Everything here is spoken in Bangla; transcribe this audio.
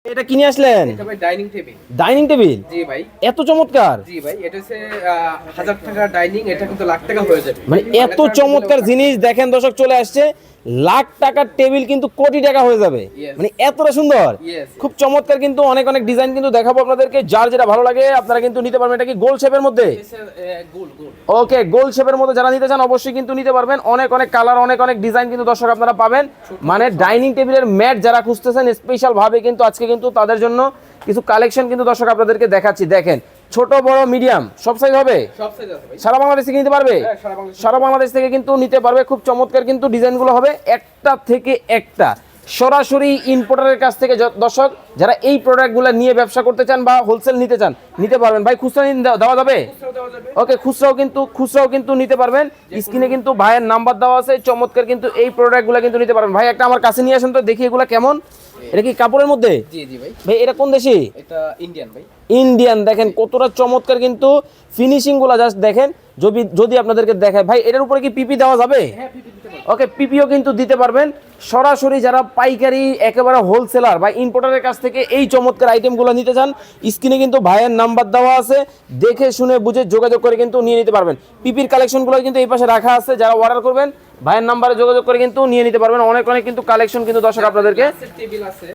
এটা কিনে আসলেন? এটা ভাই ডাইনিং টেবিল। Dining table? জি ভাই। এত চমৎকার? জি ভাই, এটা হচ্ছে 1000 টাকার ডাইনিং, এটা কিন্তু লাখ টাকা হয়ে যাবে। মানে এত চমৎকার জিনিস দেখেন দর্শক, চলে আসছে লাখ টাকার টেবিল কিন্তু কোটি টাকা হয়ে যাবে। Yes. মানে এতটা সুন্দর, Yes. খুব চমৎকার। কিন্তু অনেক অনেক ডিজাইন কিন্তু দেখাবো আপনাদেরকে, যার যেটা ভালো লাগে আপনারা কিন্তু নিতে পারবেন। এটা কি গোল শেপের মধ্যে? গোল গোল। ওকে, গোল শেপের মধ্যে যারা নিতে চান অবশ্যই কিন্তু নিতে পারবেন। অনেক অনেক কালার, অনেক অনেক ডিজাইন কিন্তু দর্শক আপনারা পাবেন। মানে ডাইনিং টেবিলের ম্যাট যারা খুঁজতেছেন স্পেশাল ভাবে কিন্তু আজকে কিন্তু তাদের জন্য কিছু কালেকশন কিন্তু দর্শক আপনাদেরকে দেখাচ্ছি। দেখেন, ছোট বড় মিডিয়াম সব সাইজ হবে, সব সাইজ আছে ভাই। সারা বাংলাদেশ থেকে নিতে পারবে। হ্যাঁ, সারা বাংলাদেশে। সারা বাংলাদেশ থেকে কিন্তু নিতে পারবে। খুব চমৎকার কিন্তু ডিজাইনগুলো হবে, একটা থেকে একটা সরাসরি ইম্পোর্টারের কাছ থেকে। দর্শক যারা এই প্রোডাক্টগুলো নিয়ে ব্যবসা করতে চান বা হোলসেল নিতে চান, নিতে পারবেন। ভাই খুচরা দেওয়া যাবে? খুচরাও দেওয়া যাবে। ওকে, খুচরাও কিন্তু নিতে পারবেন। স্ক্রিনে কিন্তু ভাইয়ের নাম্বার দেওয়া আছে। চমৎকার কিন্তু এই প্রোডাক্টগুলো কিন্তু নিতে পারবেন। ভাই একটা আমার কাছে নিয়ে আসেন তো দেখি এগুলো কেমন। এটা কি কাপড়ের মধ্যে? জি জি ভাই। ভাই এটা কোন দেশি? এটা ইন্ডিয়ান ভাই। ইন্ডিয়ান। দেখেন কতটা চমৎকার কিন্তু ফিনিশিং গুলা, জাস্ট দেখেন। যদি আপনাদেরকে দেখায় ভাই, এটার উপরে কি পিপি দেওয়া যাবে? হ্যাঁ, পিপি দিতে পারবেন। ওকে, পিপিও কিন্তু দিতে পারবেন। সরাসরি যারা পাইকারি একেবারে হোলসেলার বা ইম্পোর্টারের কাছ থেকে এই চমৎকার আইটেমগুলো নিতে চান, স্ক্রিনে কিন্তু ভাইয়ের নাম্বার দেওয়া আছে, দেখে শুনে বুঝে যোগাযোগ করে কিন্তু নিয়ে নিতে পারবেন। পিপির কালেকশনগুলো কিন্তু এই পাশে রাখা আছে, যারা অর্ডার করবেন ভাইয়ের নাম্বারে যোগাযোগ করে কিন্তু নিয়ে নিতে পারবেন। অনেক অনেক কিন্তু কালেকশন কিন্তু দর্শক আপনাদেরকে টেবিল আছে।